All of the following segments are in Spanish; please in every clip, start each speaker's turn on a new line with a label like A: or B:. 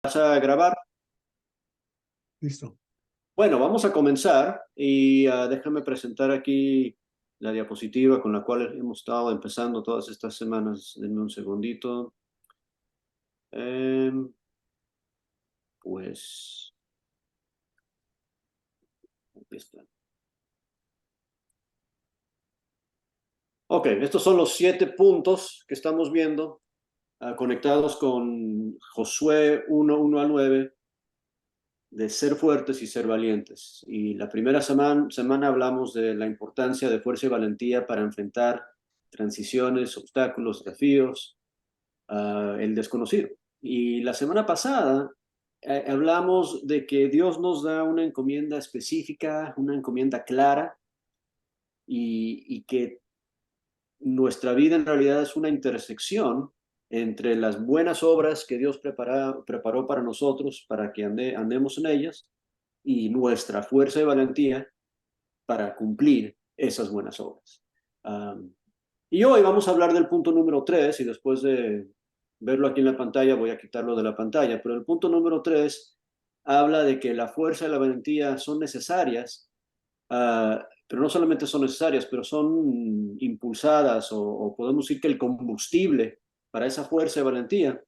A: ¿Vas a grabar?
B: Listo.
A: Bueno, vamos a comenzar y déjame presentar aquí la diapositiva con la cual hemos estado empezando todas estas semanas. Denme un segundito. Em, pues, aquí está. Ok, estos son los 7 puntos que estamos viendo conectados con Josué 1:1 al 9, de ser fuertes y ser valientes. Y la primera semana hablamos de la importancia de fuerza y valentía para enfrentar transiciones, obstáculos, desafíos, el desconocido. Y la semana pasada hablamos de que Dios nos da una encomienda específica, una encomienda clara, y que nuestra vida en realidad es una intersección entre las buenas obras que Dios preparó para nosotros, para que andemos en ellas, y nuestra fuerza y valentía para cumplir esas buenas obras. Um, y hoy vamos a hablar del punto número 3, y después de verlo aquí en la pantalla voy a quitarlo de la pantalla, pero el punto número 3 habla de que la fuerza y la valentía son necesarias, pero no solamente son necesarias, pero son impulsadas, o podemos decir que el combustible para esa fuerza y valentía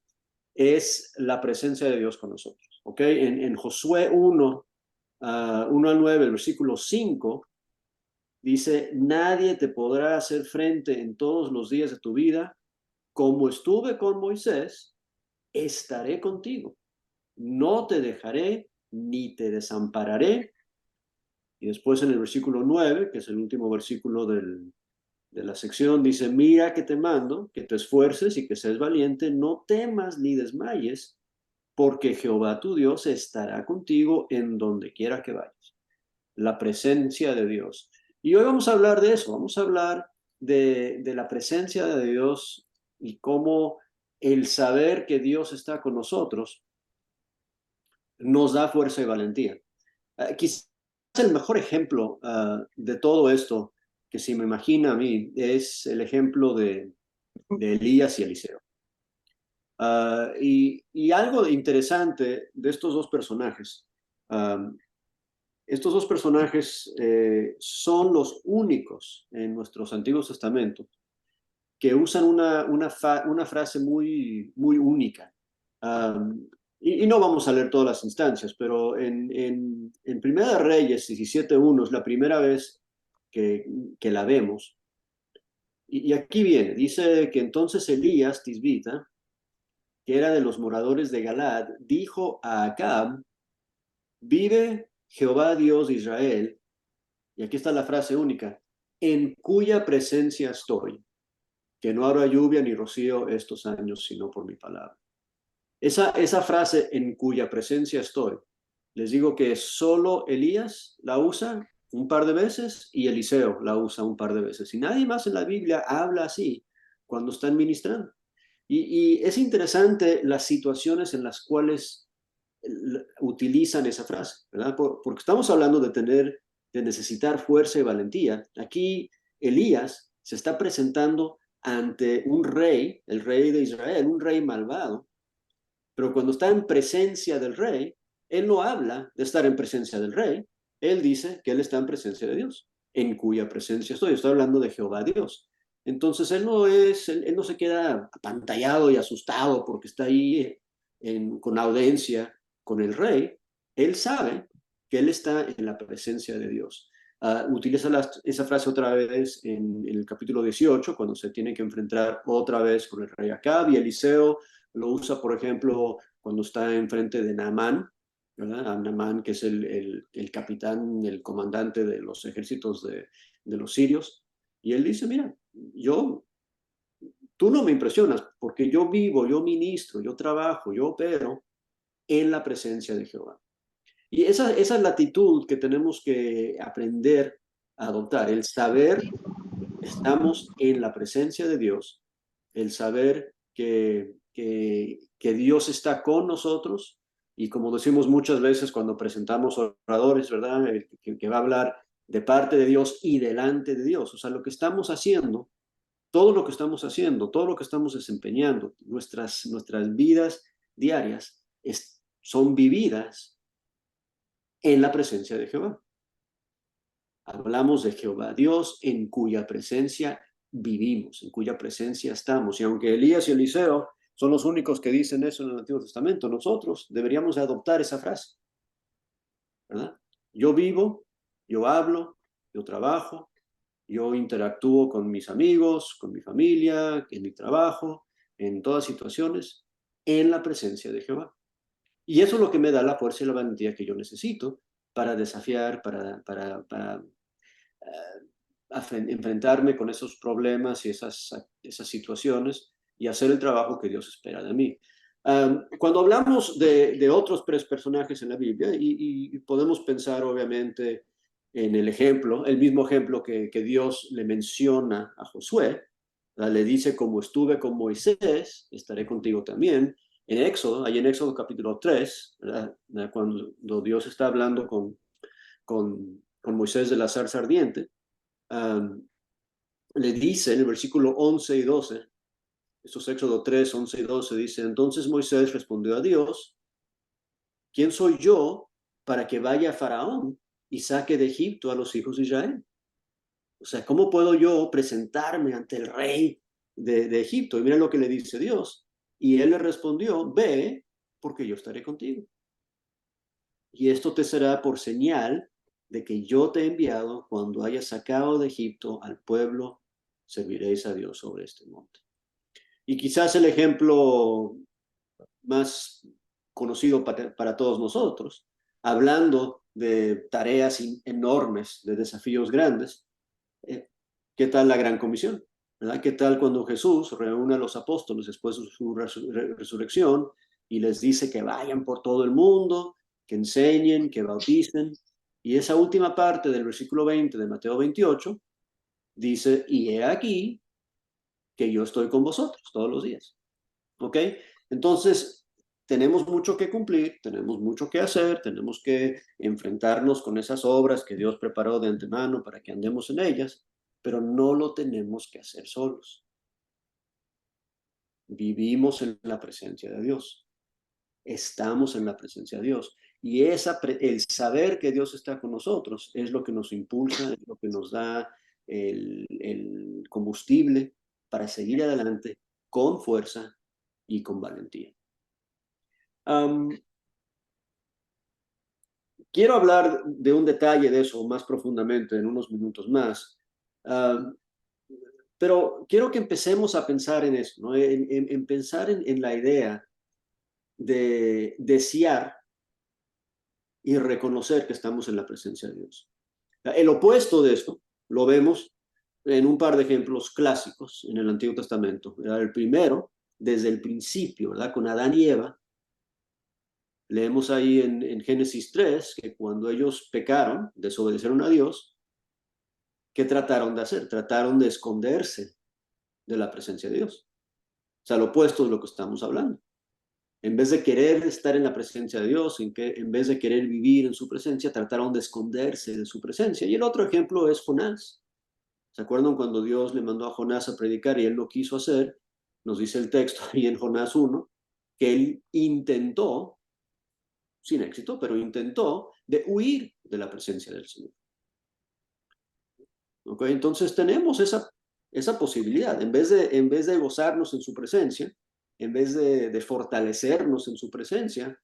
A: es la presencia de Dios con nosotros. ¿Ok? En Josué 1:1 al 9, el versículo 5, dice: nadie te podrá hacer frente en todos los días de tu vida. Como estuve con Moisés, estaré contigo. No te dejaré ni te desampararé. Y después en el versículo 9, que es el último versículo de la sección, dice: mira que te mando, que te esfuerces y que seas valiente, no temas ni desmayes, porque Jehová tu Dios estará contigo en donde quiera que vayas. La presencia de Dios. Y hoy vamos a hablar de eso, vamos a hablar de la presencia de Dios y cómo el saber que Dios está con nosotros nos da fuerza y valentía. Quizás el mejor ejemplo de todo esto, que si me imagina a mí, es el ejemplo de Elías y Eliseo. Y algo interesante de estos dos personajes, estos dos personajes son los únicos en nuestros Antiguos Testamentos que usan una frase muy única. Um, y no vamos a leer todas las instancias, pero en Primera de Reyes 17:1 es la primera vez que la vemos. Y aquí viene, dice que entonces Elías Tisbita, que era de los moradores de Galad, dijo a Acab: vive Jehová Dios de Israel, y aquí está la frase única, en cuya presencia estoy, que no habrá lluvia ni rocío estos años, sino por mi palabra. Esa frase, en cuya presencia estoy, les digo que solo Elías la usa un par de veces y Eliseo la usa un par de veces. Y nadie más en la Biblia habla así cuando están ministrando. Y es interesante las situaciones en las cuales utilizan esa frase, ¿verdad? Porque estamos hablando de necesitar fuerza y valentía. Aquí Elías se está presentando ante un rey, el rey de Israel, un rey malvado, pero cuando está en presencia del rey, él no habla de estar en presencia del rey, él dice que él está en presencia de Dios, en cuya presencia estoy hablando de Jehová Dios. Entonces él no se queda apantallado y asustado porque está ahí con audiencia con el rey. Él sabe que él está en la presencia de Dios. Utiliza esa frase otra vez en el capítulo 18, cuando se tiene que enfrentar otra vez con el rey Acab, y Eliseo lo usa, por ejemplo, cuando está enfrente de Naamán, ¿verdad? A Naamán, que es el capitán, el comandante de los ejércitos de los sirios. Y él dice: mira, tú no me impresionas, porque yo vivo, yo ministro, yo trabajo, yo opero en la presencia de Jehová. Y esa es la actitud que tenemos que aprender a adoptar, el saber estamos en la presencia de Dios, el saber que Dios está con nosotros, y como decimos muchas veces cuando presentamos oradores, ¿verdad? Que va a hablar de parte de Dios y delante de Dios. O sea, lo que estamos haciendo, todo lo que estamos haciendo, todo lo que estamos desempeñando, nuestras vidas diarias, son vividas en la presencia de Jehová. Hablamos de Jehová, Dios en cuya presencia vivimos, en cuya presencia estamos. Y aunque Elías y Eliseo son los únicos que dicen eso en el Antiguo Testamento, nosotros deberíamos adoptar esa frase, ¿verdad? Yo vivo, yo hablo, yo trabajo, yo interactúo con mis amigos, con mi familia, en mi trabajo, en todas situaciones, en la presencia de Jehová. Y eso es lo que me da la fuerza y la valentía que yo necesito para desafiar, para enfrentarme con esos problemas y esas situaciones y hacer el trabajo que Dios espera de mí. Cuando hablamos de otros personajes en la Biblia, y podemos pensar obviamente en el ejemplo, el mismo ejemplo que Dios le menciona a Josué, le dice, como estuve con Moisés, estaré contigo también. En Éxodo, ahí en Éxodo capítulo 3, ¿verdad? Cuando Dios está hablando con Moisés de la zarza ardiente, le dice en el versículo 11 y 12, esto es Éxodo 3, 11 y 12, dice, entonces Moisés respondió a Dios, ¿quién soy yo para que vaya a Faraón y saque de Egipto a los hijos de Israel? O sea, ¿cómo puedo yo presentarme ante el rey de Egipto? Y mira lo que le dice Dios. Y él le respondió, ve, porque yo estaré contigo. Y esto te será por señal de que yo te he enviado cuando hayas sacado de Egipto al pueblo, serviréis a Dios sobre este monte. Y quizás el ejemplo más conocido para todos nosotros, hablando de tareas enormes, de desafíos grandes, ¿qué tal la Gran Comisión? ¿Verdad? ¿Qué tal cuando Jesús reúne a los apóstoles después de su resurrección y les dice que vayan por todo el mundo, que enseñen, que bauticen? Y esa última parte del versículo 20 de Mateo 28 dice, y he aquí que yo estoy con vosotros todos los días. ¿Ok? Entonces, tenemos mucho que cumplir, tenemos mucho que hacer, tenemos que enfrentarnos con esas obras que Dios preparó de antemano para que andemos en ellas, pero no lo tenemos que hacer solos. Vivimos en la presencia de Dios, estamos en la presencia de Dios. Y el saber que Dios está con nosotros es lo que nos impulsa, es lo que nos da el combustible para seguir adelante con fuerza y con valentía. Quiero hablar de un detalle de eso más profundamente en unos minutos más, pero quiero que empecemos a pensar en eso, ¿no? en pensar en la idea de desear y reconocer que estamos en la presencia de Dios. El opuesto de esto lo vemos en un par de ejemplos clásicos en el Antiguo Testamento. El primero, desde el principio, ¿verdad? Con Adán y Eva. Leemos ahí en Génesis 3 que cuando ellos pecaron, desobedecieron a Dios, ¿qué trataron de hacer? Trataron de esconderse de la presencia de Dios. O sea, lo opuesto de lo que estamos hablando. En vez de querer estar en la presencia de Dios, en vez de querer vivir en su presencia, trataron de esconderse de su presencia. Y el otro ejemplo es Jonás. ¿Se acuerdan cuando Dios le mandó a Jonás a predicar y él lo quiso hacer? Nos dice el texto ahí en Jonás 1, que él intentó, sin éxito, pero intentó de huir de la presencia del Señor. ¿Okay? Entonces tenemos esa posibilidad. En vez de gozarnos en su presencia, en vez de fortalecernos en su presencia,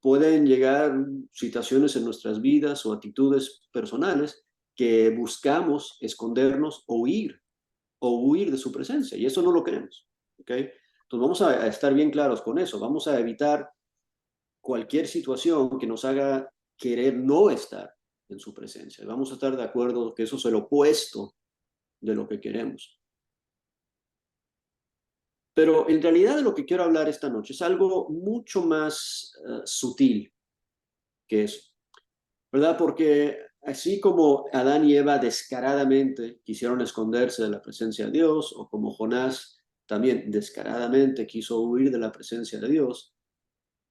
A: pueden llegar situaciones en nuestras vidas o actitudes personales que buscamos escondernos o huir de su presencia. Y eso no lo queremos. ¿Okay? Entonces vamos a estar bien claros con eso. Vamos a evitar cualquier situación que nos haga querer no estar en su presencia. Vamos a estar de acuerdo que eso es el opuesto de lo que queremos. Pero en realidad de lo que quiero hablar esta noche es algo mucho más sutil que eso, ¿verdad? Porque así como Adán y Eva descaradamente quisieron esconderse de la presencia de Dios, o como Jonás también descaradamente quiso huir de la presencia de Dios,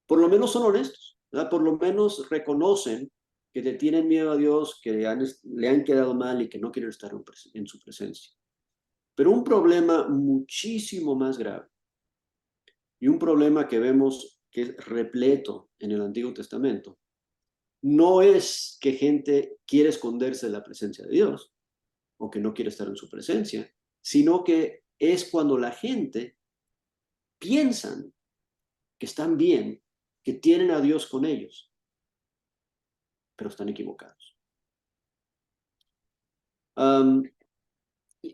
A: por lo menos son honestos, ¿verdad? Por lo menos reconocen que le tienen miedo a Dios, que le han quedado mal y que no quieren estar en su presencia. Pero un problema muchísimo más grave y un problema que vemos que es repleto en el Antiguo Testamento, no es que gente quiere esconderse de la presencia de Dios o que no quiere estar en su presencia, sino que es cuando la gente piensan que están bien, que tienen a Dios con ellos, pero están equivocados.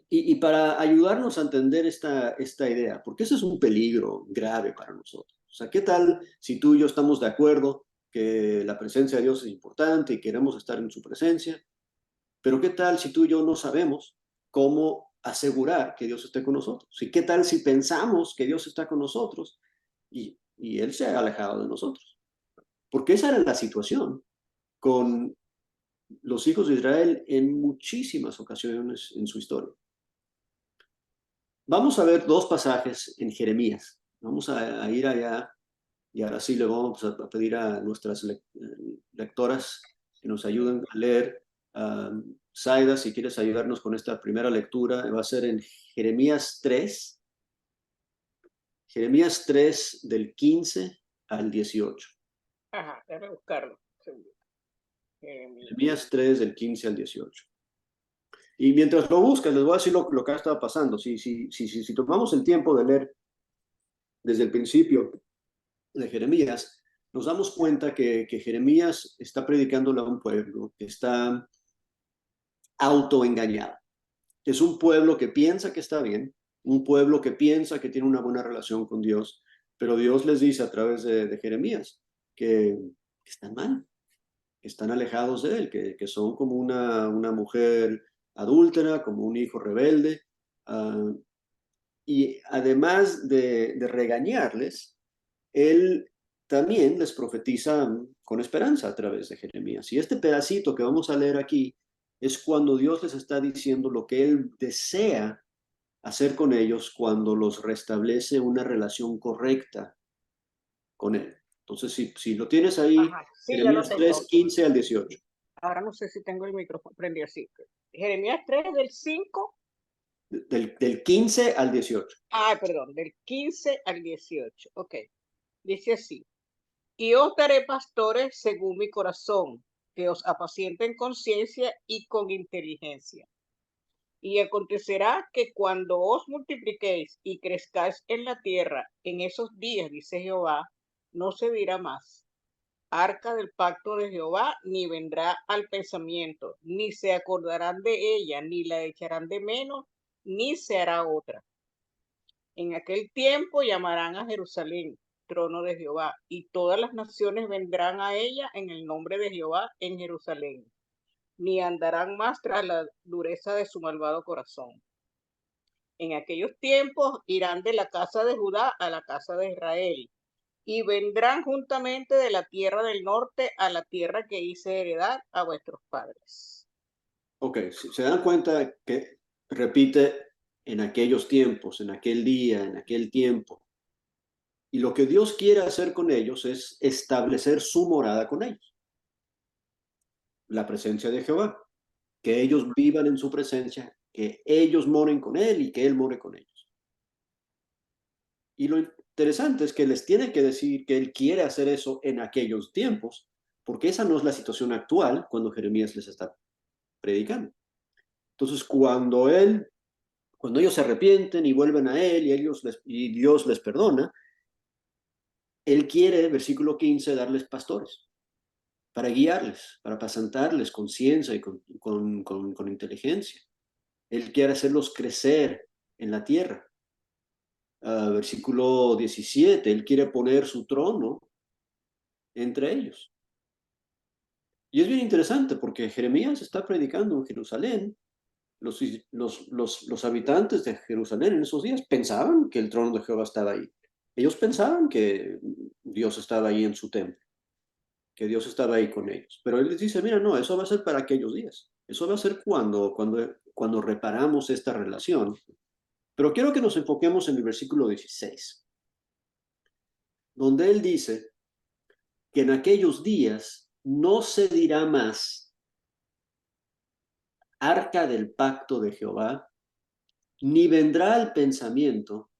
A: Y para ayudarnos a entender esta idea, porque ese es un peligro grave para nosotros. O sea, ¿qué tal si tú y yo estamos de acuerdo que la presencia de Dios es importante y queremos estar en su presencia? Pero ¿qué tal si tú y yo no sabemos cómo asegurar que Dios esté con nosotros? ¿Y qué tal si pensamos que Dios está con nosotros y Él se ha alejado de nosotros? Porque esa era la situación con los hijos de Israel en muchísimas ocasiones en su historia. Vamos a ver dos pasajes en Jeremías. Vamos a ir allá y ahora sí le vamos a pedir a nuestras lectoras que nos ayuden a leer. Zaida, si quieres ayudarnos con esta primera lectura, va a ser en Jeremías 3, Jeremías 3 del 15 al 18.
C: Ajá, déjame buscarlo.
A: Jeremías 3 del 15 al 18. Y mientras lo buscas, les voy a decir lo que ha estado pasando. Si tomamos el tiempo de leer desde el principio de Jeremías, nos damos cuenta que Jeremías está predicándole a un pueblo que está autoengañado. Es un pueblo que piensa que está bien, un pueblo que piensa que tiene una buena relación con Dios, pero Dios les dice a través de Jeremías que están mal, que están alejados de Él, que son como una mujer adúltera, como un hijo rebelde. Y además de regañarles, Él también les profetiza con esperanza a través de Jeremías. Y este pedacito que vamos a leer aquí es cuando Dios les está diciendo lo que Él desea hacer con ellos cuando los restablece una relación correcta con Él. Entonces, si lo tienes ahí,
C: Ajá, sí, ya lo
A: Jeremías
C: tengo.
A: 3, 15 al 18.
C: Ahora no sé si tengo el micrófono prendido así. Jeremías 3 del 5.
A: Del 15 al 18.
C: Perdón, del 15 al 18. Ok. Dice así. Y os daré pastores según mi corazón, que os apacienten con ciencia y con inteligencia. Y acontecerá que cuando os multipliquéis y crezcáis en la tierra, en esos días, dice Jehová, no se dirá más arca del pacto de Jehová, ni vendrá al pensamiento, ni se acordarán de ella, ni la echarán de menos, ni se hará otra. En aquel tiempo llamarán a Jerusalén trono de Jehová, y todas las naciones vendrán a ella en el nombre de Jehová en Jerusalén, ni andarán más tras la dureza de su malvado corazón. En aquellos tiempos irán de la casa de Judá a la casa de Israel, y vendrán juntamente de la tierra del norte a la tierra que hice heredar a vuestros padres.
A: Ok, se dan cuenta que repite en aquellos tiempos, en aquel día, en aquel tiempo. Y lo que Dios quiere hacer con ellos es establecer su morada con ellos. La presencia de Jehová. Que ellos vivan en su presencia, que ellos moren con Él y que Él more con ellos. Y lo interesante es que les tiene que decir que Él quiere hacer eso en aquellos tiempos, porque esa no es la situación actual cuando Jeremías les está predicando. Entonces, cuando ellos se arrepienten y vuelven a Él y Dios les perdona, Él quiere, versículo 15, darles pastores para guiarles, para apacentarles con ciencia y con inteligencia. Él quiere hacerlos crecer en la tierra. Versículo 17, Él quiere poner su trono entre ellos. Y es bien interesante porque Jeremías está predicando en Jerusalén. Los habitantes de Jerusalén en esos días pensaban que el trono de Jehová estaba ahí. Ellos pensaban que Dios estaba ahí en su templo, que Dios estaba ahí con ellos. Pero Él les dice, mira, no, eso va a ser para aquellos días. Eso va a ser cuando reparamos esta relación. Pero quiero que nos enfoquemos en el versículo 16, donde Él dice que en aquellos días no se dirá más arca del pacto de Jehová, ni vendrá al pensamiento,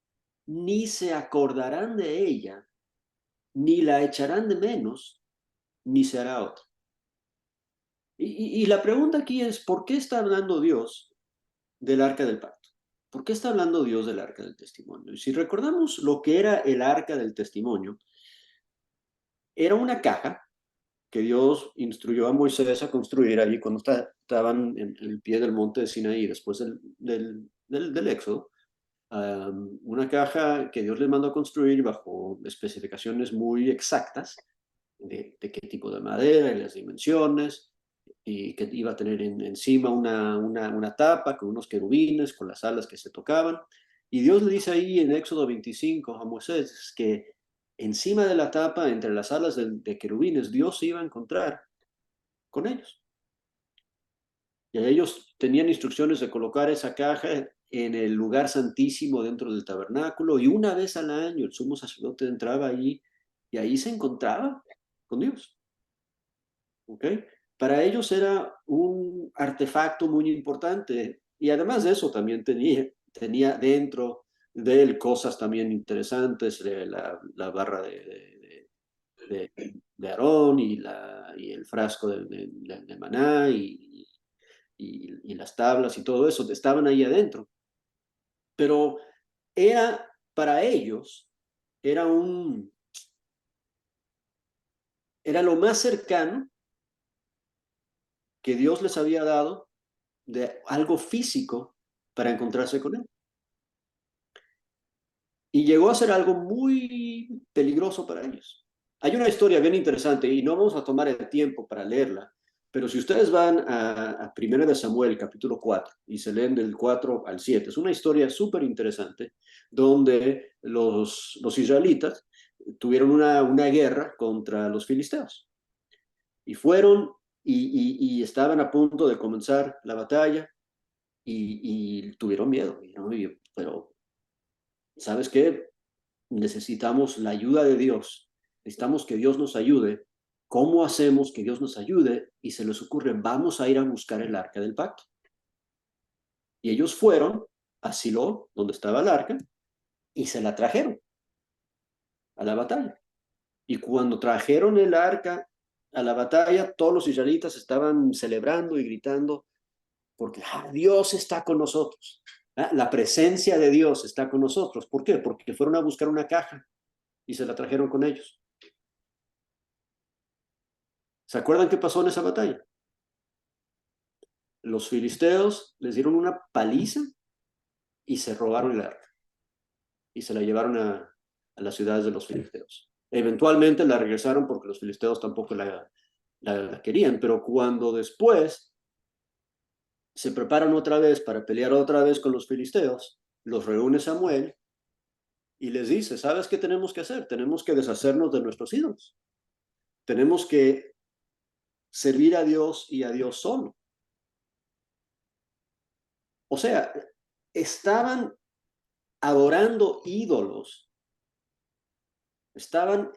A: ni se acordarán de ella, ni la echarán de menos, ni se hará otra. Y la pregunta aquí es, ¿por qué está hablando Dios del arca del pacto? ¿Por qué está hablando Dios del arca del testimonio? Y si recordamos lo que era el arca del testimonio, era una caja que Dios instruyó a Moisés a construir allí cuando estaban en el pie del monte de Sinaí, después del Éxodo. Una caja que Dios les mandó a construir bajo especificaciones muy exactas de qué tipo de madera y las dimensiones, y que iba a tener encima una tapa con unos querubines, con las alas que se tocaban. Y Dios le dice ahí en Éxodo 25 a Moisés que encima de la tapa, entre las alas de querubines, Dios se iba a encontrar con ellos. Y ellos tenían instrucciones de colocar esa caja en el lugar santísimo dentro del tabernáculo, y una vez al año el sumo sacerdote entraba allí y ahí se encontraba con Dios. ¿Ok? Para ellos era un artefacto muy importante, y además de eso también tenía dentro de él cosas también interesantes, la barra de Aarón y el frasco de maná y las tablas y todo eso estaban ahí adentro. Pero era para ellos, era lo más cercano que Dios les había dado de algo físico para encontrarse con él. Y llegó a ser algo muy peligroso para ellos. Hay una historia bien interesante y no vamos a tomar el tiempo para leerla, pero si ustedes van a 1 de Samuel, capítulo 4, y se leen del 4 al 7, es una historia súper interesante donde los israelitas tuvieron una guerra contra los filisteos. Y fueron y estaban a punto de comenzar la batalla y tuvieron miedo, ¿no? Pero, ¿sabes qué? Necesitamos la ayuda de Dios. Necesitamos que Dios nos ayude. ¿Cómo hacemos que Dios nos ayude? Y se les ocurre, vamos a ir a buscar el arca del pacto. Y ellos fueron a Silo, donde estaba el arca, y se la trajeron a la batalla. Y cuando trajeron el arca a la batalla, todos los israelitas estaban celebrando y gritando, porque Dios está con nosotros. La presencia de Dios está con nosotros. ¿Por qué? Porque fueron a buscar una caja y se la trajeron con ellos. ¿Se acuerdan qué pasó en esa batalla? Los filisteos les dieron una paliza y se robaron el arca y se la llevaron a las ciudades de los filisteos. Eventualmente la regresaron porque los filisteos tampoco la querían, pero cuando después se preparan otra vez para pelear otra vez con los filisteos, los reúne Samuel y les dice, ¿sabes qué tenemos que hacer? Tenemos que deshacernos de nuestros ídolos. Tenemos que servir a Dios y a Dios solo. O sea, estaban adorando ídolos, estaban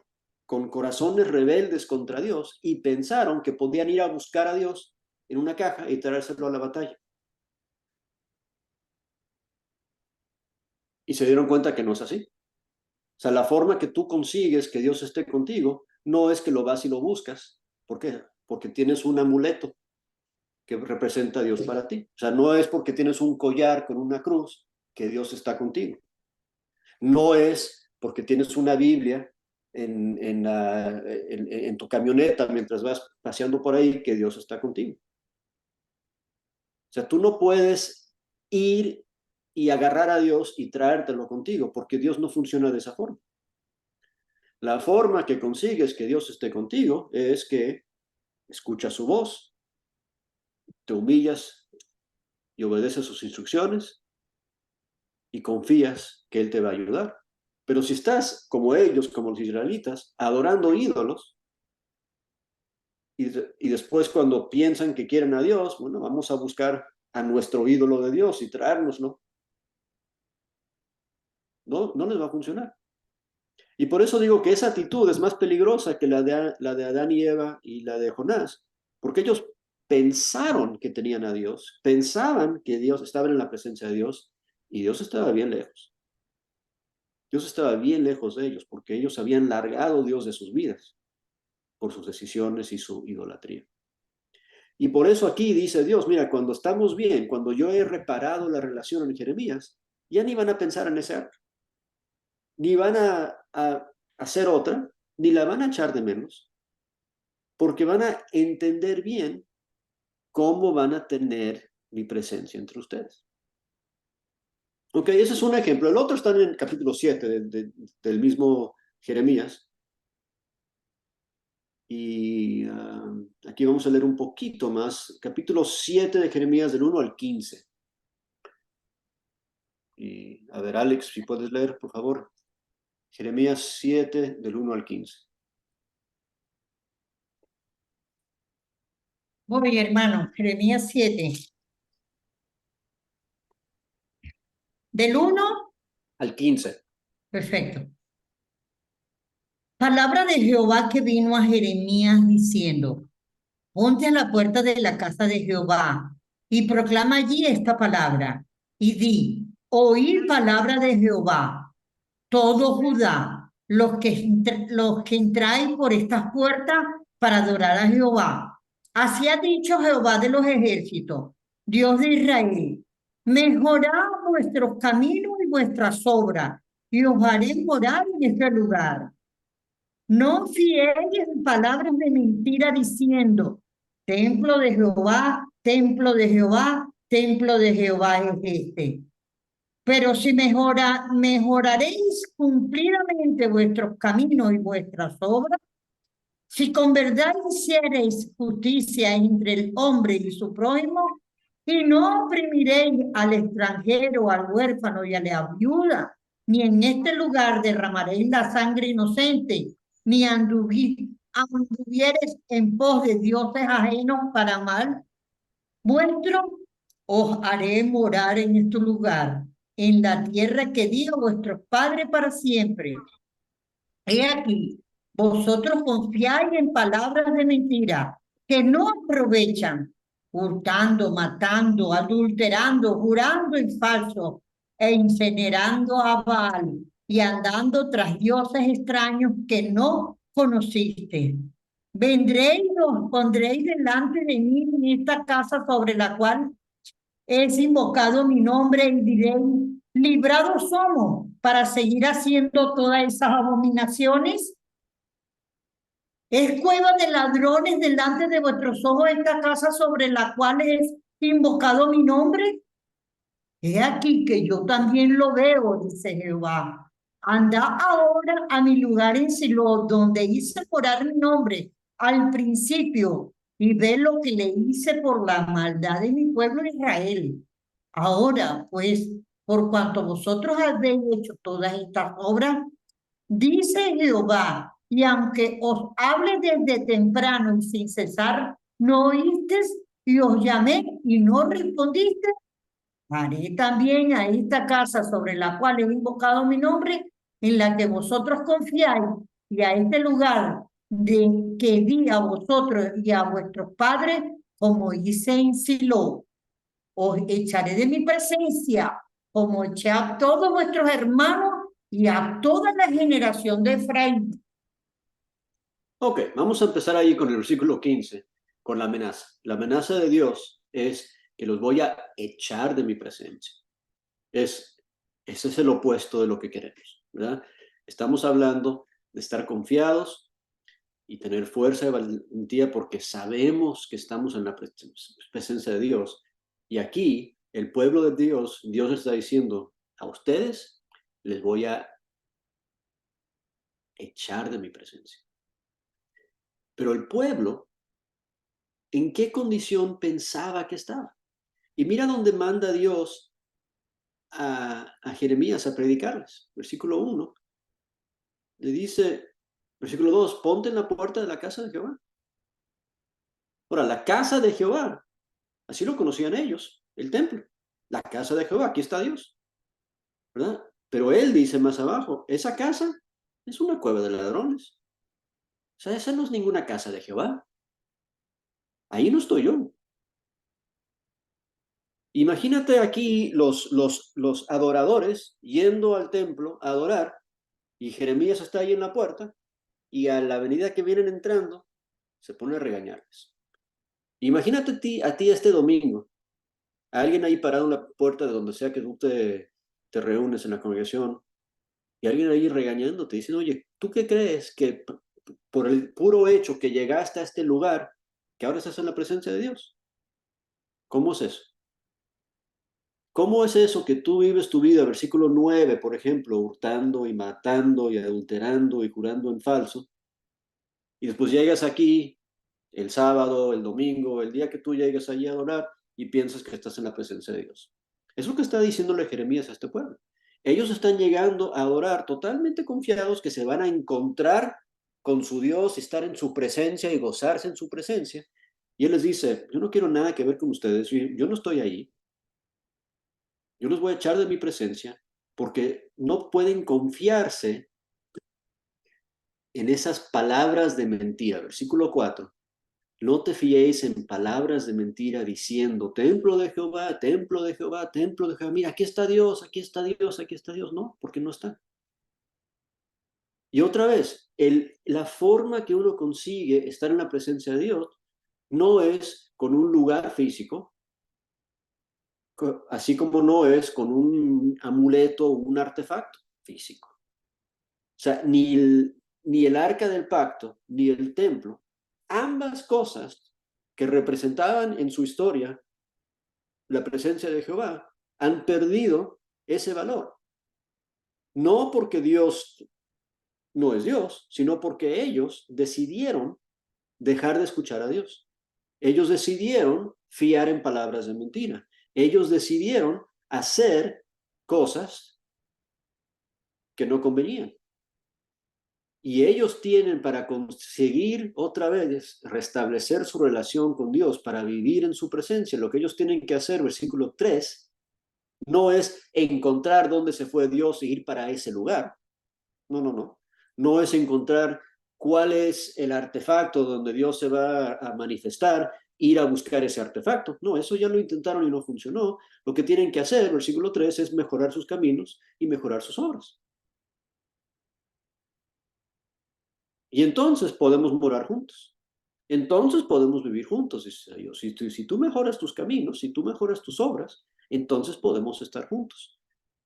A: con corazones rebeldes contra Dios y pensaron que podían ir a buscar a Dios en una caja y traérselo a la batalla. Y se dieron cuenta que no es así. O sea, la forma que tú consigues que Dios esté contigo no es que lo vas y lo buscas. ¿Por qué? Porque tienes un amuleto que representa a Dios para ti. O sea, no es porque tienes un collar con una cruz que Dios está contigo. No es porque tienes una Biblia en tu camioneta mientras vas paseando por ahí que Dios está contigo. O sea, tú no puedes ir y agarrar a Dios y traértelo contigo, porque Dios no funciona de esa forma. La forma que consigues que Dios esté contigo es que escuchas su voz, te humillas y obedeces sus instrucciones y confías que Él te va a ayudar. Pero si estás como ellos, como los israelitas, adorando ídolos, y después cuando piensan que quieren a Dios, bueno, vamos a buscar a nuestro ídolo de Dios y traérnoslo. No les va a funcionar. Y por eso digo que esa actitud es más peligrosa que la de Adán y Eva y la de Jonás, porque ellos pensaron que tenían a Dios, pensaban que Dios estaba en la presencia de Dios y Dios estaba bien lejos. Dios estaba bien lejos de ellos porque ellos habían largado a Dios de sus vidas por sus decisiones y su idolatría. Y por eso aquí dice Dios, mira, cuando estamos bien, cuando yo he reparado la relación en Jeremías, ya ni van a pensar en ese acto, ni van a hacer otra, ni la van a echar de menos, porque van a entender bien cómo van a tener mi presencia entre ustedes. Ok, ese es un ejemplo. El otro está en el capítulo 7 del mismo Jeremías. Y aquí vamos a leer un poquito más. Capítulo 7 de Jeremías del 1 al 15. Y a ver, Alex, si puedes leer, por favor. Jeremías 7 del 1 al 15.
D: Voy, hermano, Jeremías 7. Del 1,
A: Al 15.
D: perfecto. Palabra de Jehová que vino a Jeremías diciendo, ponte a la puerta de la casa de Jehová y proclama allí esta palabra y di, oíd palabra de Jehová, todo Judá, los que entráis por estas puertas para adorar a Jehová. Así ha dicho Jehová de los ejércitos, Dios de Israel, mejorad vuestros caminos y vuestras obras, y os haré morar en este lugar. No fiéis en palabras de mentira diciendo, templo de Jehová, templo de Jehová, templo de Jehová es este. Pero si mejoraréis cumplidamente vuestros caminos y vuestras obras, si con verdad hiciereis justicia entre el hombre y su prójimo, y no oprimiréis al extranjero, al huérfano y a la viuda, ni en este lugar derramaréis la sangre inocente, ni anduviereis en pos de dioses ajenos para mal vuestro, os haré morar en este lugar, en la tierra que di a vuestros padres para siempre. He aquí, vosotros confiáis en palabras de mentira, que no aprovechan, hurtando, matando, adulterando, jurando en falso, e incinerando a Baal, y andando tras dioses extraños que no conociste. Vendréis y os pondréis delante de mí en esta casa sobre la cual es invocado mi nombre y diréis, librados somos para seguir haciendo todas esas abominaciones. Es cueva de ladrones delante de vuestros ojos esta casa sobre la cual es invocado mi nombre. He aquí que yo también lo veo, dice Jehová. Anda ahora a mi lugar en Silo, donde hice morar mi nombre al principio, y ve lo que le hice por la maldad de mi pueblo Israel. Ahora, pues, por cuanto vosotros habéis hecho todas estas obras, dice Jehová, y aunque os hable desde temprano y sin cesar, no oísteis, y os llamé y no respondiste, haré también a esta casa sobre la cual he invocado mi nombre, en la que vosotros confiáis, y a este lugar de que di a vosotros y a vuestros padres, como hice en Silo. Os echaré de mi presencia, como eché a todos vuestros hermanos y a toda la generación de Efraín.
A: Ok, vamos a empezar ahí con el versículo 15, con la amenaza. La amenaza de Dios es que los voy a echar de mi presencia. Ese es el opuesto de lo que queremos, ¿verdad? Estamos hablando de estar confiados y tener fuerza y valentía porque sabemos que estamos en la presencia de Dios. Y aquí, el pueblo de Dios, Dios está diciendo, a ustedes les voy a echar de mi presencia. Pero el pueblo, ¿en qué condición pensaba que estaba? Y mira dónde manda Dios a Jeremías a predicarles. Versículo 1. Le dice, versículo 2, ponte en la puerta de la casa de Jehová. Ahora, la casa de Jehová, así lo conocían ellos, el templo. La casa de Jehová, aquí está Dios, ¿verdad? Pero él dice más abajo, esa casa es una cueva de ladrones. O sea, esa no es ninguna casa de Jehová. Ahí no estoy yo. Imagínate aquí los adoradores yendo al templo a adorar Y Jeremías está ahí en la puerta y a la medida que vienen entrando, se pone a regañarles. Imagínate a ti este domingo, a alguien ahí parado en la puerta de donde sea que tú te reúnes en la congregación y alguien ahí regañándote, diciendo, oye, ¿tú qué crees que por el puro hecho que llegaste a este lugar, que ahora estás en la presencia de Dios? ¿Cómo es eso? ¿Cómo es eso que tú vives tu vida, versículo 9, por ejemplo, hurtando y matando y adulterando y jurando en falso? Y después llegas aquí el sábado, el domingo, el día que tú llegues allí a adorar y piensas que estás en la presencia de Dios. Es lo que está diciéndole Jeremías a este pueblo. Ellos están llegando a adorar totalmente confiados que se van a encontrar con su Dios y estar en su presencia y gozarse en su presencia. Y él les dice, yo no quiero nada que ver con ustedes, yo no estoy ahí. Yo los voy a echar de mi presencia porque no pueden confiarse en esas palabras de mentira. Versículo 4. No te fiéis en palabras de mentira diciendo, templo de Jehová, templo de Jehová, templo de Jehová. Mira, aquí está Dios, aquí está Dios, aquí está Dios. No, porque no está. Y otra vez, la forma que uno consigue estar en la presencia de Dios no es con un lugar físico, así como no es con un amuleto o un artefacto físico. O sea, ni el arca del pacto, ni el templo, ambas cosas que representaban en su historia la presencia de Jehová, han perdido ese valor. No porque Dios no es Dios, sino porque ellos decidieron dejar de escuchar a Dios. Ellos decidieron fiar en palabras de mentira. Ellos decidieron hacer cosas que no convenían. Y ellos tienen para conseguir otra vez restablecer su relación con Dios, para vivir en su presencia, lo que ellos tienen que hacer, versículo 3, no es encontrar dónde se fue Dios e ir para ese lugar. No, no, no. No es encontrar cuál es el artefacto donde Dios se va a manifestar, ir a buscar ese artefacto. No, eso ya lo intentaron y no funcionó. Lo que tienen que hacer, versículo 3, es mejorar sus caminos y mejorar sus obras. Y entonces podemos morar juntos. Entonces podemos vivir juntos, dice Dios. Si tú mejoras tus caminos, si tú mejoras tus obras, entonces podemos estar juntos.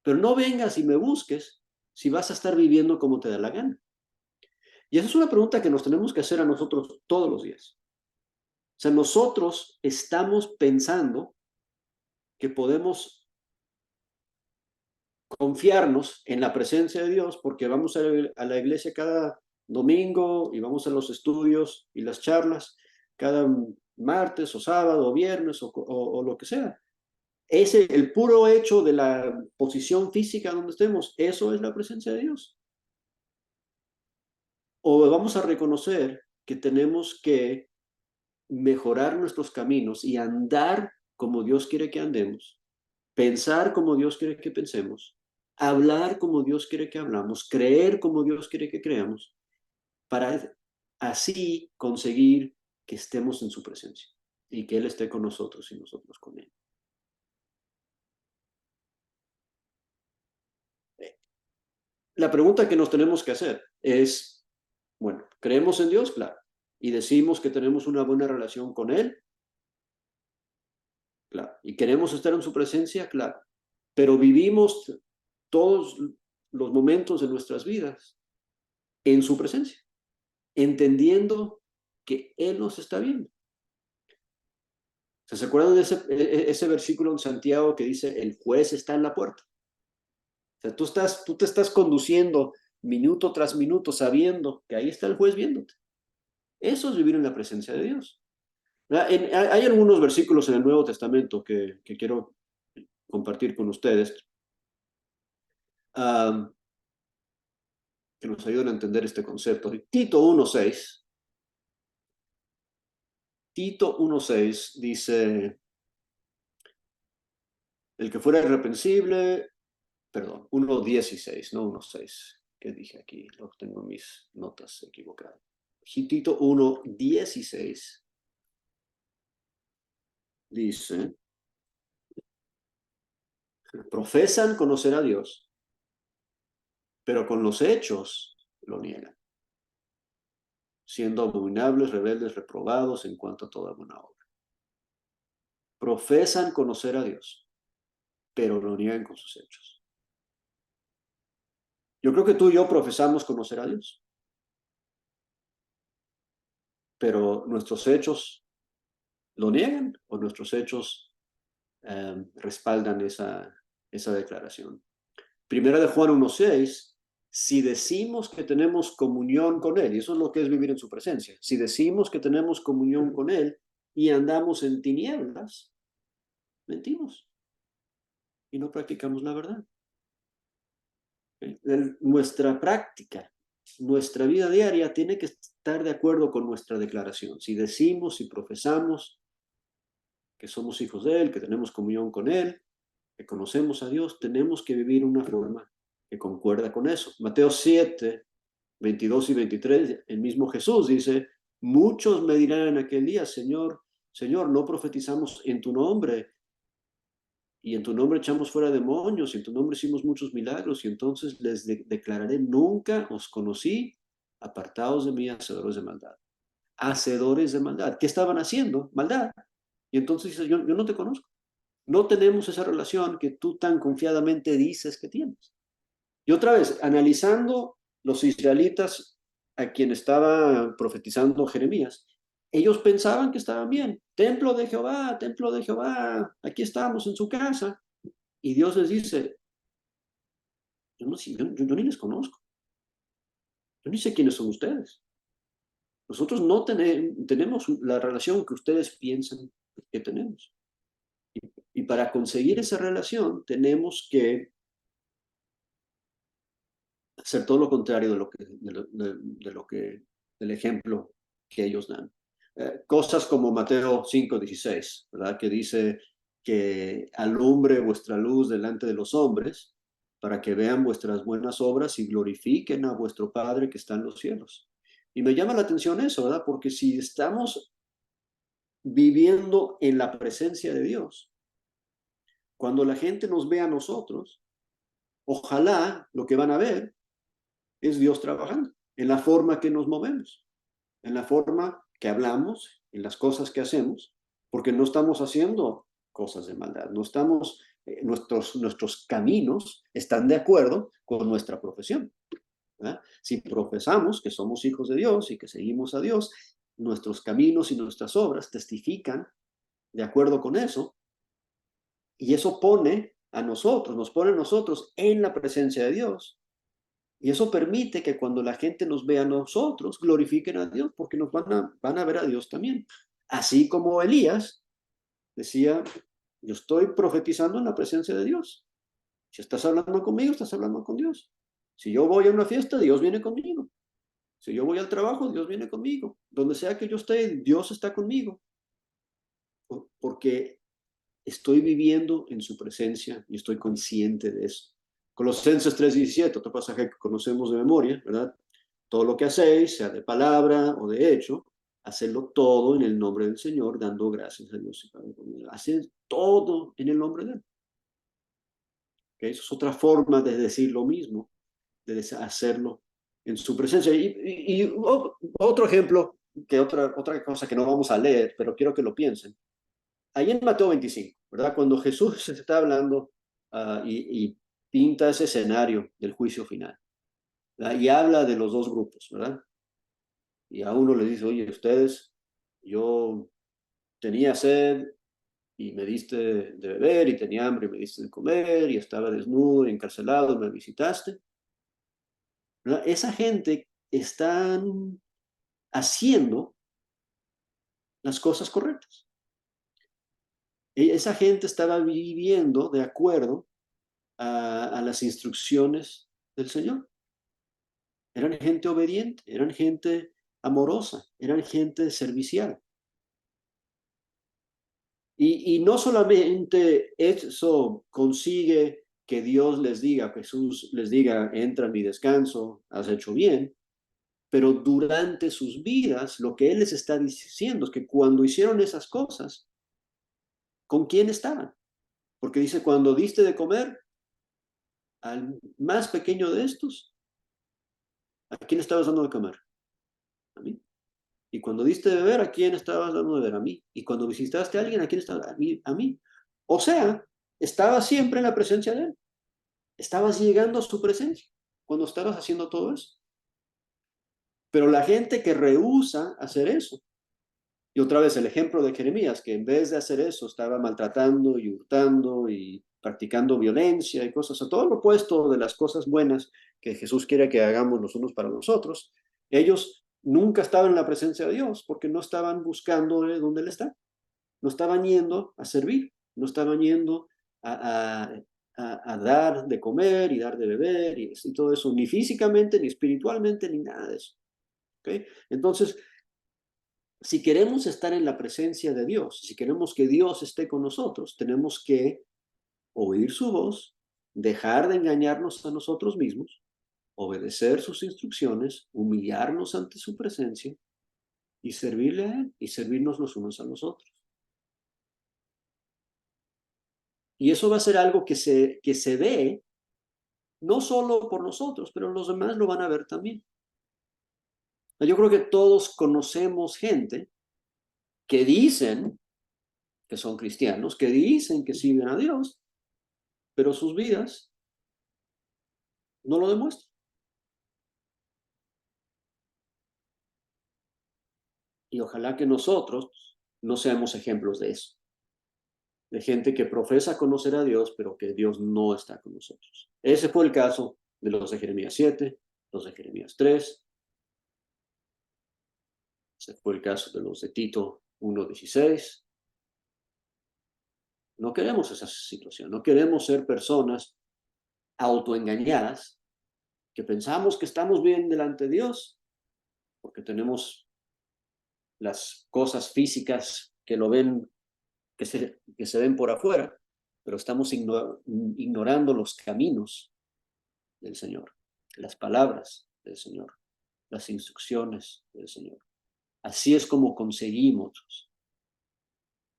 A: Pero no vengas y me busques si vas a estar viviendo como te da la gana. Y esa es una pregunta que nos tenemos que hacer a nosotros todos los días. O sea, nosotros estamos pensando que podemos confiarnos en la presencia de Dios porque vamos a la iglesia cada domingo y vamos a los estudios y las charlas cada martes o sábado o viernes o lo que sea. El puro hecho de la posición física donde estemos, eso es la presencia de Dios. O vamos a reconocer que tenemos que mejorar nuestros caminos y andar como Dios quiere que andemos, pensar como Dios quiere que pensemos, hablar como Dios quiere que hablamos, creer como Dios quiere que creamos, para así conseguir que estemos en su presencia y que Él esté con nosotros y nosotros con Él. La pregunta que nos tenemos que hacer es, bueno, ¿creemos en Dios? Claro. ¿Y decimos que tenemos una buena relación con Él? Claro. ¿Y queremos estar en su presencia? Claro. Pero vivimos todos los momentos de nuestras vidas en su presencia, entendiendo que Él nos está viendo. ¿Se acuerdan de ese versículo en Santiago que dice, el juez está en la puerta? O sea, tú te estás conduciendo minuto tras minuto sabiendo que ahí está el juez viéndote. Eso es vivir en la presencia de Dios. Hay algunos versículos en el Nuevo Testamento que quiero compartir con ustedes que nos ayudan a entender este concepto. Tito 1:6. Tito 1:6 dice, el que fuera irreprensible, perdón, 1:16, no 1:6. ¿Qué dije aquí? Lo tengo en mis notas equivocadas. Tito 1:16 dice, profesan conocer a Dios, pero con los hechos lo niegan, siendo abominables, rebeldes, reprobados en cuanto a toda buena obra. Profesan conocer a Dios, pero lo niegan con sus hechos. Yo creo que tú y yo profesamos conocer a Dios, pero nuestros hechos lo niegan o nuestros hechos respaldan esa declaración. Primera de Juan 1:6, si decimos que tenemos comunión con Él, y eso es lo que es vivir en su presencia, si decimos que tenemos comunión con Él y andamos en tinieblas, mentimos y no practicamos la verdad. Nuestra práctica, nuestra vida diaria tiene que estar de acuerdo con nuestra declaración. Si decimos y profesamos que somos hijos de Él, que tenemos comunión con Él, que conocemos a Dios, tenemos que vivir una forma que concuerda con eso. Mateo 7, 22 y 23, el mismo Jesús dice, muchos me dirán en aquel día, Señor, Señor, no profetizamos en tu nombre, y en tu nombre echamos fuera demonios, y en tu nombre hicimos muchos milagros, y entonces les declararé, nunca os conocí, apartados de mí, hacedores de maldad. Hacedores de maldad. ¿Qué estaban haciendo? Maldad. Y entonces dice, yo no te conozco. No tenemos esa relación que tú tan confiadamente dices que tienes. Y otra vez, analizando los israelitas a quien estaba profetizando Jeremías, ellos pensaban que estaban bien. Templo de Jehová, aquí estamos en su casa. Y Dios les dice, yo ni les conozco. Yo ni sé quiénes son ustedes. Nosotros no tenemos la relación que ustedes piensan que tenemos. Y para conseguir esa relación tenemos que hacer todo lo contrario del ejemplo que ellos dan. Cosas como Mateo 5:16, ¿verdad? Que dice que alumbre vuestra luz delante de los hombres para que vean vuestras buenas obras y glorifiquen a vuestro Padre que está en los cielos. Y me llama la atención eso, ¿verdad? Porque si estamos viviendo en la presencia de Dios, cuando la gente nos ve a nosotros, ojalá lo que van a ver es Dios trabajando en la forma que nos movemos, en la forma que hablamos, en las cosas que hacemos, porque no estamos haciendo cosas de maldad, no estamos, nuestros caminos están de acuerdo con nuestra profesión, ¿verdad? Si profesamos que somos hijos de Dios y que seguimos a Dios, nuestros caminos y nuestras obras testifican de acuerdo con eso, y eso nos pone a nosotros en la presencia de Dios. Y eso permite que cuando la gente nos vea a nosotros, glorifiquen a Dios, porque nos van a ver a Dios también. Así como Elías decía, yo estoy profetizando en la presencia de Dios. Si estás hablando conmigo, estás hablando con Dios. Si yo voy a una fiesta, Dios viene conmigo. Si yo voy al trabajo, Dios viene conmigo. Donde sea que yo esté, Dios está conmigo. Porque estoy viviendo en su presencia y estoy consciente de eso. Colosenses 3:17, otro pasaje que conocemos de memoria, ¿verdad? Todo lo que hacéis, sea de palabra o de hecho, hacedlo todo en el nombre del Señor, dando gracias a Dios. Haced todo en el nombre de Él. ¿Okay? Eso es otra forma de decir lo mismo, de hacerlo en su presencia. Y otro ejemplo, que otra cosa que no vamos a leer, pero quiero que lo piensen. Ahí en Mateo 25, ¿verdad? Cuando Jesús está hablando y pinta ese escenario del juicio final, ¿verdad? Y habla de los dos grupos, ¿verdad? Y a uno le dice, oye, ustedes, yo tenía sed y me diste de beber, y tenía hambre y me diste de comer, y estaba desnudo y encarcelado y me visitaste. ¿Verdad? Esa gente está haciendo las cosas correctas. Esa gente estaba viviendo de acuerdo a las instrucciones del Señor. Eran gente obediente, eran gente amorosa, eran gente servicial. Y no solamente eso consigue que Dios les diga, Jesús les diga, entra en mi descanso, has hecho bien, pero durante sus vidas lo que Él les está diciendo es que cuando hicieron esas cosas, ¿con quién estaban? Porque dice, cuando diste de comer al más pequeño de estos, ¿A quién estabas dando de comer? A mí. Y cuando diste de beber, ¿a quién estabas dando de beber? A mí. Y cuando visitaste a alguien, ¿a quién estabas? A mí. A mí. O sea, estabas siempre en la presencia de Él. Estabas llegando a su presencia cuando estabas haciendo todo eso. Pero la gente que rehúsa hacer eso, y otra vez el ejemplo de Jeremías, que en vez de hacer eso estaba maltratando y hurtando y practicando violencia y cosas, a todo lo opuesto de las cosas buenas que Jesús quiere que hagamos los unos para los otros, ellos nunca estaban en la presencia de Dios porque no estaban buscando donde Él está, no estaban yendo a servir, no estaban yendo a dar de comer y dar de beber y todo eso, ni físicamente, ni espiritualmente, ni nada de eso. ¿Okay? Entonces, si queremos estar en la presencia de Dios, si queremos que Dios esté con nosotros, tenemos que oír su voz, dejar de engañarnos a nosotros mismos, obedecer sus instrucciones, humillarnos ante su presencia y servirle a Él y servirnos los unos a los otros. Y eso va a ser algo que se ve no solo por nosotros, pero los demás lo van a ver también. Yo creo que todos conocemos gente que dicen que son cristianos, que dicen que sirven a Dios, pero sus vidas no lo demuestran. Y ojalá que nosotros no seamos ejemplos de eso, de gente que profesa conocer a Dios, pero que Dios no está con nosotros. Ese fue el caso de los de Jeremías 7, los de Jeremías 3, ese fue el caso de los de Tito 1:16. No queremos esa situación, no queremos ser personas autoengañadas que pensamos que estamos bien delante de Dios porque tenemos las cosas físicas que lo ven, que se ven por afuera, pero estamos ignorando los caminos del Señor, las palabras del Señor, las instrucciones del Señor. Así es como conseguimos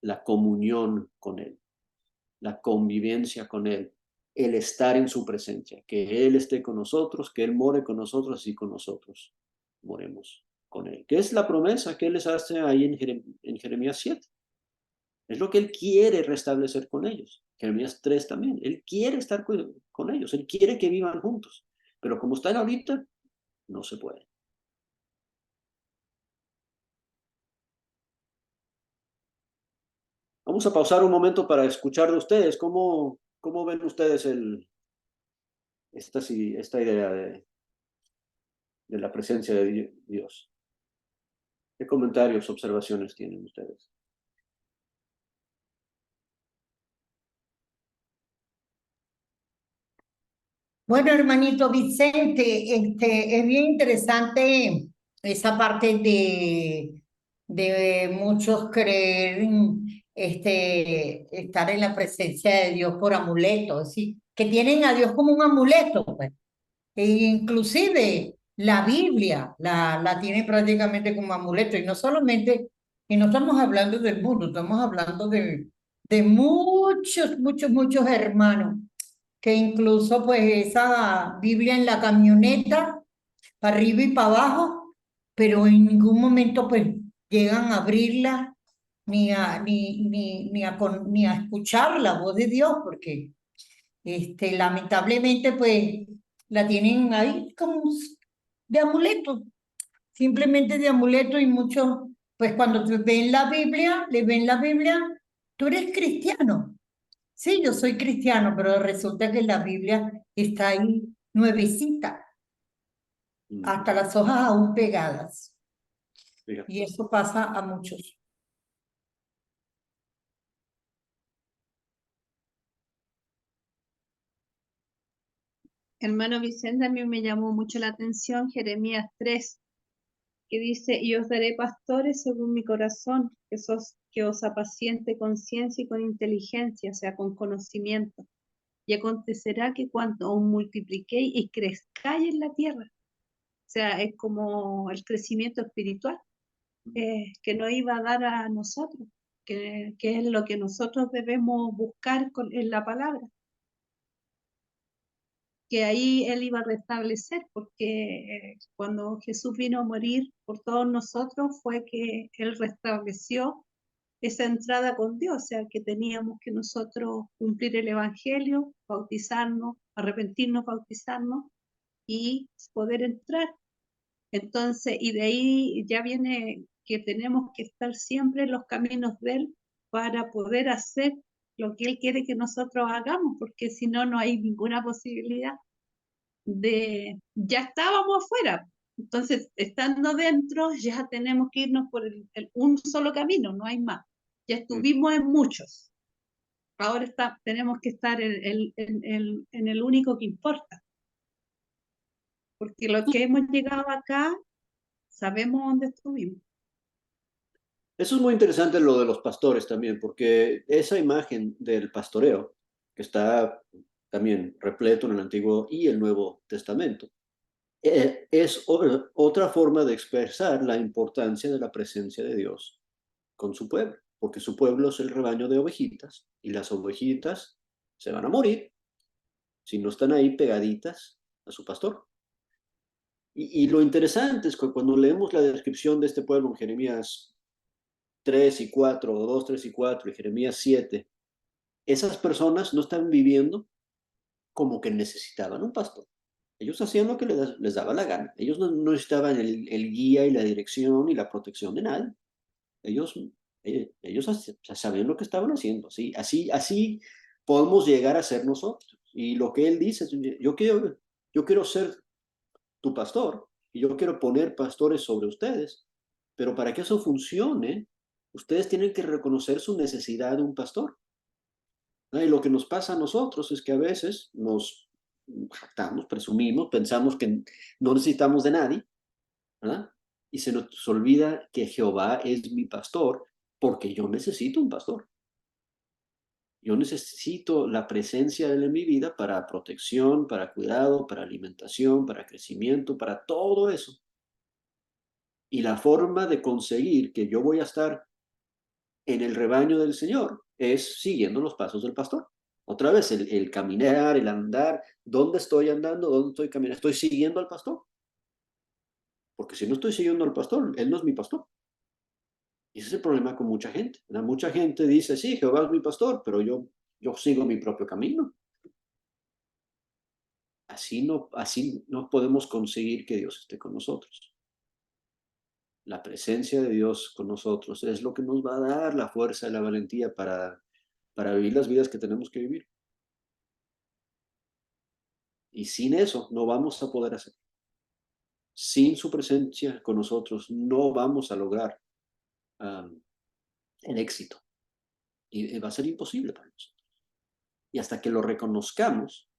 A: la comunión con Él, la convivencia con Él, el estar en su presencia, que Él esté con nosotros, que Él more con nosotros, así con nosotros moremos con Él. Que es la promesa que Él les hace ahí en Jeremías 7. Es lo que Él quiere restablecer con ellos. Jeremías 3 también. Él quiere estar con ellos. Él quiere que vivan juntos. Pero como están ahorita, no se puede. Vamos a pausar un momento para escuchar de ustedes. ¿Cómo ven ustedes esta idea de la presencia de Dios? ¿Qué comentarios, observaciones tienen ustedes?
D: Bueno, hermanito Vicente, es bien interesante esa parte de muchos creer estar en la presencia de Dios por amuletos, ¿sí? Que tienen a Dios como un amuleto, pues. E inclusive la Biblia la tiene prácticamente como amuleto, y no solamente, y no estamos hablando del mundo, estamos hablando de muchos, muchos, muchos hermanos que incluso pues esa Biblia en la camioneta, para arriba y para abajo, pero en ningún momento pues llegan a abrirla ni a escuchar la voz de Dios, porque lamentablemente pues la tienen ahí como de amuleto, simplemente de amuleto, y muchos pues cuando te ven la Biblia, le ven la Biblia, tú eres cristiano. Sí, yo soy cristiano, pero resulta que la Biblia está ahí nuevecita, hasta las hojas aún pegadas.
A: Fíjate.
D: Y eso pasa a muchos.
E: Hermano Vicente, a mí me llamó mucho la atención Jeremías 3, que dice, y os daré pastores según mi corazón, que os apaciente con ciencia y con inteligencia, o sea, con conocimiento. Y acontecerá que cuando os multipliquéis y crezcáis en la tierra, o sea, es como el crecimiento espiritual, que nos iba a dar a nosotros, que es lo que nosotros debemos buscar en la palabra. porque ahí él iba a restablecer, porque cuando Jesús vino a morir por todos nosotros fue que él restableció esa entrada con Dios, o sea que teníamos que nosotros cumplir el Evangelio, bautizarnos, arrepentirnos, bautizarnos y poder entrar. Entonces, y de ahí ya viene que tenemos que estar siempre en los caminos de Él para poder hacer lo que Él quiere que nosotros hagamos, porque si no, no hay ninguna posibilidad ya estábamos afuera. Entonces, estando dentro, ya tenemos que irnos por un solo camino, no hay más. Ya estuvimos en muchos. Ahora tenemos que estar en el único que importa. Porque los que hemos llegado acá, sabemos dónde estuvimos.
A: Eso es muy interesante lo de los pastores también, porque esa imagen del pastoreo, que está también repleto en el Antiguo y el Nuevo Testamento, es otra forma de expresar la importancia de la presencia de Dios con su pueblo, porque su pueblo es el rebaño de ovejitas y las ovejitas se van a morir si no están ahí pegaditas a su pastor. Y lo interesante es que cuando leemos la descripción de este pueblo en Jeremías 3 y 4, o 2, 3 y 4, y Jeremías 7, esas personas no están viviendo como que necesitaban un pastor. Ellos hacían lo que les daba la gana. Ellos no necesitaban el guía y la dirección y la protección de nadie. Ellos sabían lo que estaban haciendo. ¿Sí? Así podemos llegar a ser nosotros. Y lo que él dice es, yo quiero ser tu pastor y yo quiero poner pastores sobre ustedes, pero para que eso funcione, ustedes tienen que reconocer su necesidad de un pastor. Y lo que nos pasa a nosotros es que a veces nos jactamos, presumimos, pensamos que no necesitamos de nadie, ¿verdad? Y se nos olvida que Jehová es mi pastor porque yo necesito un pastor. Yo necesito la presencia de él en mi vida para protección, para cuidado, para alimentación, para crecimiento, para todo eso. Y la forma de conseguir que yo voy a estar en el rebaño del Señor es siguiendo los pasos del pastor. Otra vez, el caminar, el andar, ¿dónde estoy andando? ¿Dónde estoy caminando? ¿Estoy siguiendo al pastor? Porque si no estoy siguiendo al pastor, él no es mi pastor. Y ese es el problema con mucha gente. Mucha gente dice, sí, Jehová es mi pastor, pero yo sigo mi propio camino. Así no podemos conseguir que Dios esté con nosotros. La presencia de Dios con nosotros es lo que nos va a dar la fuerza y la valentía para vivir las vidas que tenemos que vivir. Y sin eso no vamos a poder hacer. Sin su presencia con nosotros no vamos a lograr el éxito. Y va a ser imposible para nosotros. Y hasta que lo reconozcamos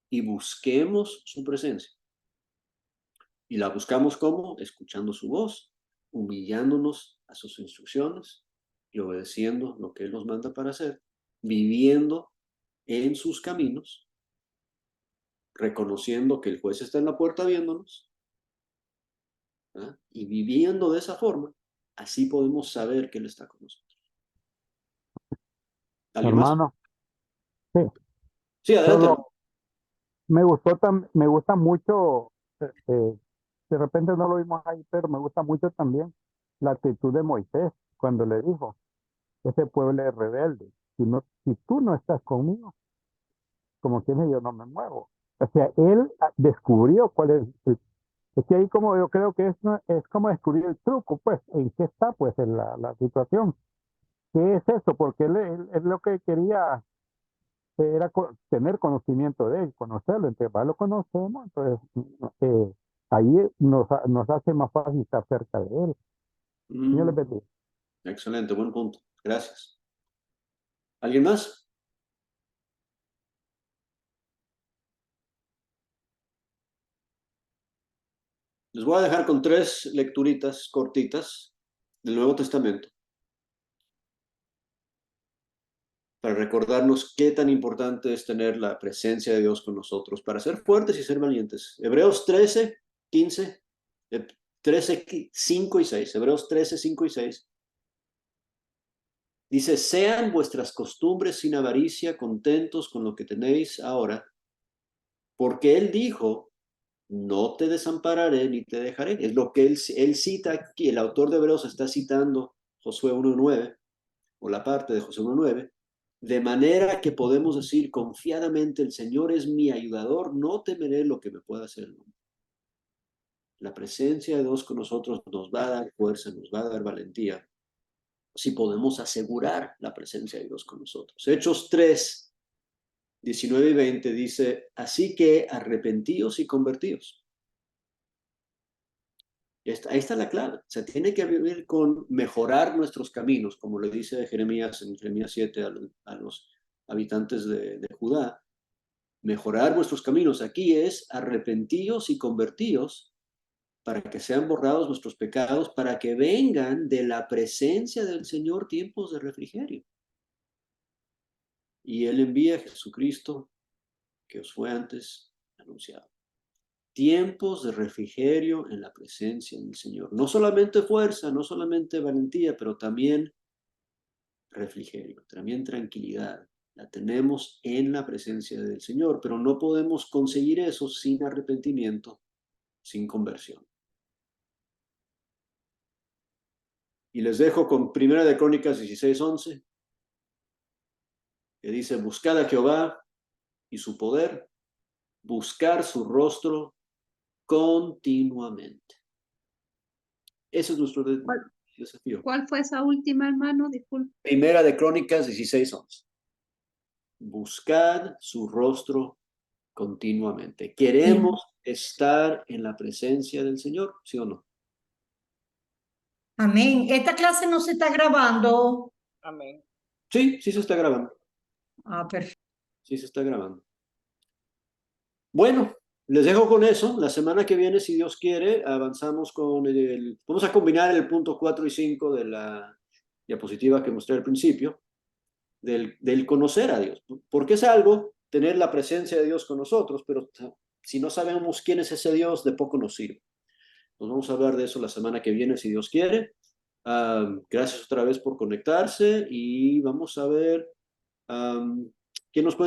A: y busquemos su presencia. Y la buscamos ¿cómo? Escuchando su voz, humillándonos a sus instrucciones y obedeciendo lo que Él nos manda para hacer, viviendo en sus caminos, reconociendo que el juez está en la puerta viéndonos, ¿verdad? Y viviendo de esa forma, así podemos saber que Él está con nosotros. ¿Alguien más?
F: Hermano, sí,
A: Sí, adelante.
F: solo me gusta mucho, de repente no lo vimos ahí, pero me gusta mucho también la actitud de Moisés cuando le dijo, ese pueblo es rebelde, si tú no estás conmigo, como quien yo no me muevo. O sea, él descubrió cuál es que ahí como yo creo que es como descubrir el truco, pues, en qué está pues en la situación. ¿Qué es eso? Porque él lo que quería era tener conocimiento de él, conocerlo, entre más lo conocemos, entonces ahí nos hace más fácil estar cerca de él. Señor les bendiga.
A: Excelente, buen punto. Gracias. ¿Alguien más? Les voy a dejar con 3 lecturitas cortitas del Nuevo Testamento para recordarnos qué tan importante es tener la presencia de Dios con nosotros para ser fuertes y ser valientes. Hebreos 13, 15, 13, 5 y 6. Hebreos 13, 5 y 6. Dice, sean vuestras costumbres sin avaricia, contentos con lo que tenéis ahora, Porque Él dijo, no te desampararé ni te dejaré. Es lo que él cita aquí, el autor de Hebreos está citando Josué 1:9, o la parte de Josué 1:9, de manera que podemos decir confiadamente, el Señor es mi ayudador, no temeré lo que me pueda hacer el hombre. La presencia de Dios con nosotros nos va a dar fuerza, nos va a dar valentía, si podemos asegurar la presencia de Dios con nosotros. Hechos 3, 19 y 20 dice, así que arrepentíos y convertíos. Ahí está la clave. O sea, tiene que ver con mejorar nuestros caminos, como le dice Jeremías en Jeremías 7 a los habitantes de Judá. Mejorar vuestros caminos aquí es arrepentíos y convertíos para que sean borrados vuestros pecados, para que vengan de la presencia del Señor tiempos de refrigerio. Y Él envía a Jesucristo, que os fue antes anunciado. Tiempos de refrigerio en la presencia del Señor. No solamente fuerza, no solamente valentía, pero también refrigerio, también tranquilidad. La tenemos en la presencia del Señor, pero no podemos conseguir eso sin arrepentimiento, sin conversión. Y les dejo con 1 de Crónicas 16:11, que dice, buscad a Jehová y su poder, buscar su rostro continuamente. Ese es nuestro desafío.
E: ¿Cuál fue esa última, hermano? Disculpe.
A: 1 de Crónicas 16:11. Buscad su rostro continuamente. ¿Queremos estar en la presencia del Señor? ¿Sí o no?
D: Amén. Esta clase no se está grabando.
C: Amén.
A: Sí, sí se está grabando.
D: Ah, perfecto.
A: Sí se está grabando. Bueno, les dejo con eso. La semana que viene, si Dios quiere, avanzamos con vamos a combinar el punto 4 y 5 de la diapositiva que mostré al principio, del conocer a Dios. Porque es algo tener la presencia de Dios con nosotros, pero si no sabemos quién es ese Dios, de poco nos sirve. Nos vamos a hablar de eso la semana que viene, si Dios quiere. Gracias otra vez por conectarse y vamos a ver quién nos puede